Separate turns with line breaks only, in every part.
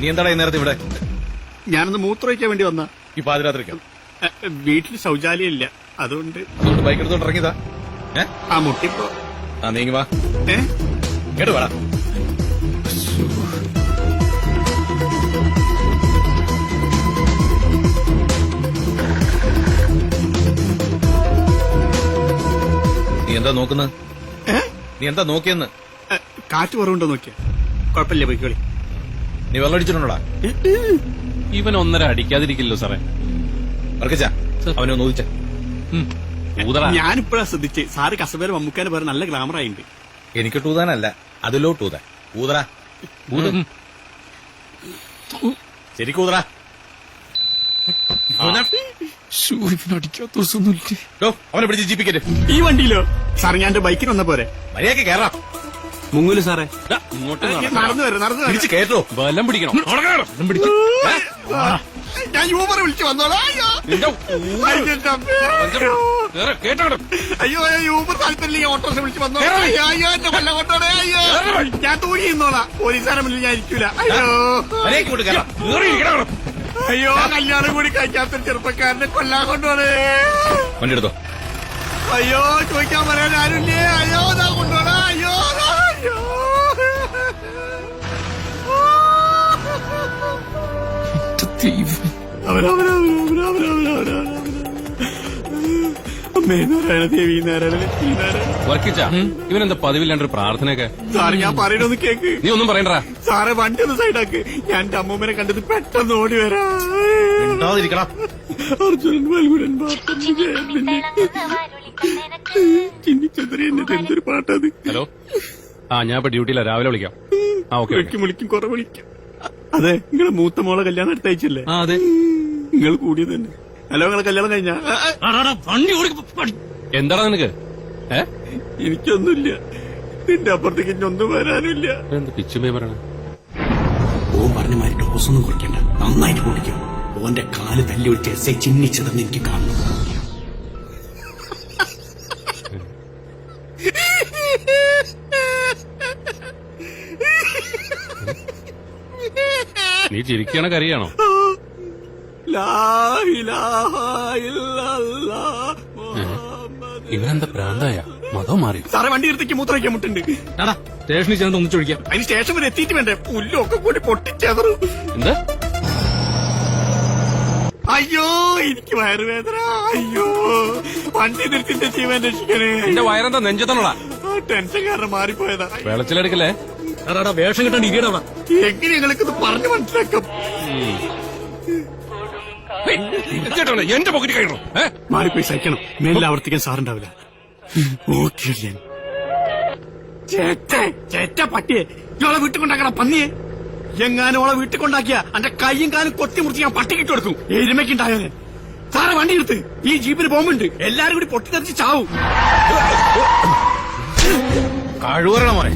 നീ എന്താടാ ഈ നേരത്തെ ഇവിടെ?
ഞാനൊന്ന് മൂത്രമൊഴിക്കാൻ വേണ്ടി വന്ന.
ഈ പാതിരാത്രിക്കോ?
വീട്ടിൽ ശൗചാലയം ഇല്ല, അതുകൊണ്ട്
ബൈക്ക് എടുത്തോണ്ട് ഇറങ്ങിയതാ.
ആ മുട്ടിപ്പോ.
ആ നീങ്ങി വാ. കേട്ടു വേടാ. നീ എന്താ നോക്കുന്നത്? നീ എന്താ നോക്കിയെന്ന്?
കാറ്റ് കുറവുണ്ടോ നോക്കിയ. കുഴപ്പമില്ല, പോയിക്കോളി.
നീ വെള്ളം അടിച്ചിട്ടുണ്ടോടാ?
ഇവൻ 1.5 അടിക്കാതിരിക്കില്ലോ സാറേ.
അവനെ ഒന്ന് ഊതിച്ച.
ഞാനിപ്പോഴാ ശ്രദ്ധിച്ച് സാറ് കസബേര മമ്മൂക്കാന് പേര് നല്ല ഗ്ലാമർ ആയിണ്ട്.
എനിക്ക് ടൂതാനല്ല, അതിലോട്ട് ഊതാൻ. ഊതറാ, ശരിക്കും ഊതറാ. അവനെ പിടിച്ച് ജീപ്പിക്കറ്റ്.
ഈ വണ്ടിയിലോ? സാറ് ഞാൻ എന്റെ ബൈക്കിന് വന്ന പോരെ?
മര്യാദക്ക് കേറാം.
മുങ്ങൂല് സാറേ.
നടന്നു വരും. കേട്ടോ
ബലം പിടിക്കണം.
ഞാൻ യൂബർ വിളിച്ചു വന്നോളാം. അയ്യോ യൂബർ താല്പര്യം ഓട്ടോറിക്ഷ വിളിച്ചു വന്നോളാം. അയ്യോ എന്റെ കൊല്ലം കൊണ്ടോളെ. അയ്യോ ഞാൻ തൂങ്ങി നിന്നോളാം. പോലീസുകാരെ മുന്നിൽ ഞാൻ ഇരിക്കൂല. അയ്യോ കല്യാണം കൂടി കഴിക്കാത്ത ചെറുപ്പക്കാരനെ കൊല്ലാൻ കൊണ്ടോളെ.
വണ്ടി എടുത്തോ.
അയ്യോ ചോദിക്കാൻ പറയാൻ ആരുല്ലേ? അയ്യോ ഞാൻ കൊണ്ടോളാ. അയ്യോ അയ്യോ
ഇവനെന്താ പതിവില്ലാണ്ടൊരു പ്രാർത്ഥനയൊക്കെ?
സാറ് ഞാൻ പറയണൊന്ന് കേക്ക്.
നീ ഒന്നും പറയണ്ടാ
സാറെ. വണ്ടി ഒന്ന് സൈഡാക്ക്. ഞാൻ എന്റെ അമ്മൂമ്മനെ കണ്ടത് പെട്ടെന്ന് ഓടി വരാ. അർജുനൻ വൽഗുരൻ ചിന്നിച്ചന്ദ്രൻ എന്തൊരു പാട്ടത്.
ഹലോ, ഞാൻ ഇപ്പൊ ഡ്യൂട്ടിയില്ല, രാവിലെ വിളിക്കാം.
വിളിക്കും കുറെ വിളിക്കും. അതെ, നിങ്ങളെ മൂത്ത മോളെ കല്യാണം അടുത്തയച്ചല്ലേ?
അതെ,
നിങ്ങൾ കൂടിയത് തന്നെ. ഹലോ, നിങ്ങളെ കല്യാണം കഴിഞ്ഞ?
എന്താടാ നിനക്ക്?
എനിക്കൊന്നുമില്ല. നിന്റെ അപ്പുറത്തേക്ക് ഇഞ്ഞൊന്നും വരാനില്ല.
എന്ത് പിച്ചുമേ പറയണ?
ഓൻ പറഞ്ഞ മാതിരി ഡോസൊന്നും കുറിക്കണ്ട, നന്നായിട്ട് കുടിക്കും. ഓന്റെ കാല് തല്ലി ഒഴിച്ച് എസ് ഐ ചിഹ്നിച്ചതെന്ന് എനിക്ക് കാണണം.
നീ ചിരിക്കണ കറിയാണോ? ഇവനെന്താ പ്രാന്തായ? മതം മാറി.
സാറേ വണ്ടി എടുത്തേക്ക് മൂത്രയ്ക്കാൻ മുട്ടുണ്ട്.
സ്റ്റേഷനിൽ ചെന്നിട്ട് ഒന്നിച്ചൊഴിക്കാം.
അതിന് സ്റ്റേഷൻ വരെ എത്തിയിട്ട് വേണ്ടേ? പുല്ലൊക്കെ കൂടി പൊട്ടിച്ചെതറു.
എന്താ?
അയ്യോ എനിക്ക് വയറുവേദന. അയ്യോ വണ്ടി നിർത്തിന്റെ ജീവൻ രക്ഷിക്കണേ.
എന്റെ വയറെന്താ നെഞ്ചത്തണോടാ?
ടെൻഷൻ കാരണം മാറിപ്പോയതാ.
വെളച്ചിലെടുക്കല്ലേ?
വേഷം കിട്ടാൻ ഇരിക്കണ. എങ്ങനെ ഞങ്ങൾക്കിത് പറഞ്ഞു മനസ്സിലാക്കാം?
എന്റെ പോക്കറ്റ് കഴിയണോ?
മാറിപ്പോയി സഹിക്കണം. മേലിൽ ആവർത്തിക്കാൻ സാറുണ്ടാവില്ല. ഓക്കെ ചേറ്റ പട്ടിയെ ഇയാളെ വീട്ടിൽ കൊണ്ടാക്കണ പന്നിയെ. എങ്ങാനും ഓളെ വീട്ടിൽ കൊണ്ടാക്കിയ എന്റെ കയ്യും കാലും കൊത്തി മുറിച്ച് ഞാൻ പട്ടിക്കിട്ട് കൊടുക്കും. എരുമയ്ക്കുണ്ടായവനെ. സാറെ വണ്ടി എടുത്ത്. ഈ ജീപ്പിന് ബോംബുണ്ട്. എല്ലാരും കൂടി പൊട്ടിത്തെറിച്ച് ചാവും.
കഴിവറണ മോനെ.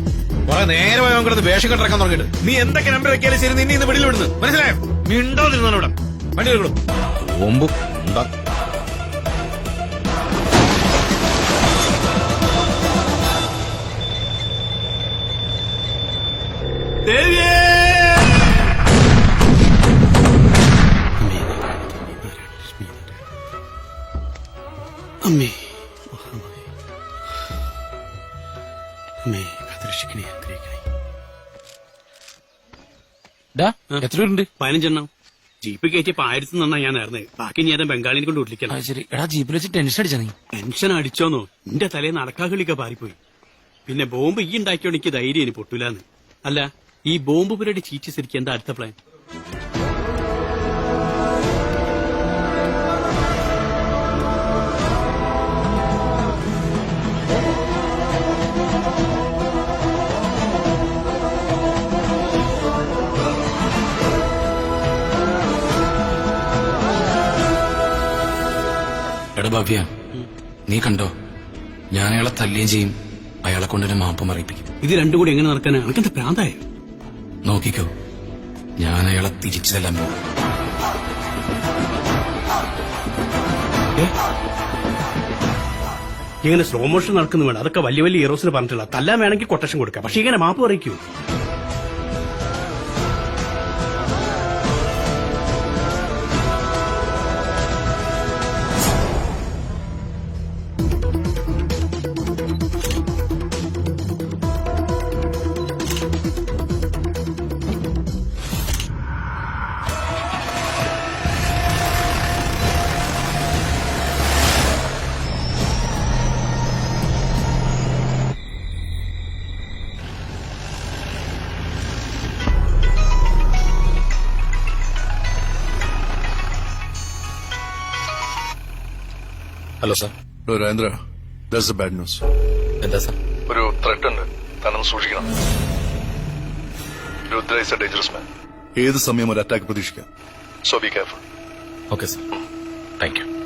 കുറെ നേരമായി നമുക്ക് വേഷം കെട്ടിറക്കാൻ തുടങ്ങിയിട്ട് നീ എന്തൊക്കെ നമ്പർ വെക്കിയാലും ശരി, നിന്നെ ഇന്ന് വെളിയിൽ വിടുന്നു. മനസ്സിലായോ? മിണ്ടാതിരുന്നാലും ഇവിടെ വണ്ടി എടുക്കണം. ബോംബ് എന്താ?
അമ്മേ അമ്മേ കാത്തുരക്ഷിക്കണേ, അനുഗ്രഹിക്കണേ.
എത്ര പേരുണ്ട്?
15 ജീപ്പ് കയറ്റിയപ്പോ 1000 ഞാൻ നേർന്നത്. ബാക്കി ഞാൻ ബംഗാളിനെ കൊണ്ട് വീട്ടിലേക്കാണ്.
ശരി. എടാ ജീപ്പിൽ വെച്ച് ടെൻഷൻ അടിച്ചാ?
ടെൻഷൻ അടിച്ചോന്നോ? എന്റെ തലേന്ന് അടക്കാകളിയൊക്കെ പാറിപ്പോയി. പിന്നെ ബോംബ് ഈ ഉണ്ടാക്കിയോണ്ട് എനിക്ക് ധൈര്യം ഇനി പൊട്ടൂലെന്ന്. അല്ല, ഈ ബോംബ് പരിപാടി ചീറ്റി ശരിക്കും എന്താ അടുത്ത പ്ലാൻ?
എടാ ഭവ്യ, നീ കണ്ടോ? ഞാൻ അയാളെ തല്ലുകയും ചെയ്യും, അയാളെ കൊണ്ടൊരു മാപ്പം അറിയിപ്പിക്കും.
ഇത് രണ്ടും കൂടി എങ്ങനെ നടക്കാനാ? എനിക്കെന്താ പ്രാന്തായ?
നോക്കിക്കോ, ഞാൻ അയാളെ തിരിച്ചു തല്ലാൻ പോകും.
ഇങ്ങനെ സ്ലോ മോഷൻ നടക്കുന്നു വേണം. അതൊക്കെ വലിയ വലിയ ഹീറോസിന് പറഞ്ഞിട്ടുള്ള. തല്ലാൻ വേണമെങ്കിൽ കൊട്ടേഷൻ കൊടുക്കാം. പക്ഷെ ഇങ്ങനെ മാപ്പ് പറയിക്കൂ.
Hello sir.
Rajendra, that's a bad news.
എന്താ സാർ?
ഒരു ത്രെട്ട് ഉണ്ട്, താനൊന്ന് സൂക്ഷിക്കണം. Rudra is a dangerous man. ഏത് സമയം ഒരു അറ്റാക്ക് പ്രതീക്ഷിക്കാം. So be careful.
Okay sir. Thank U.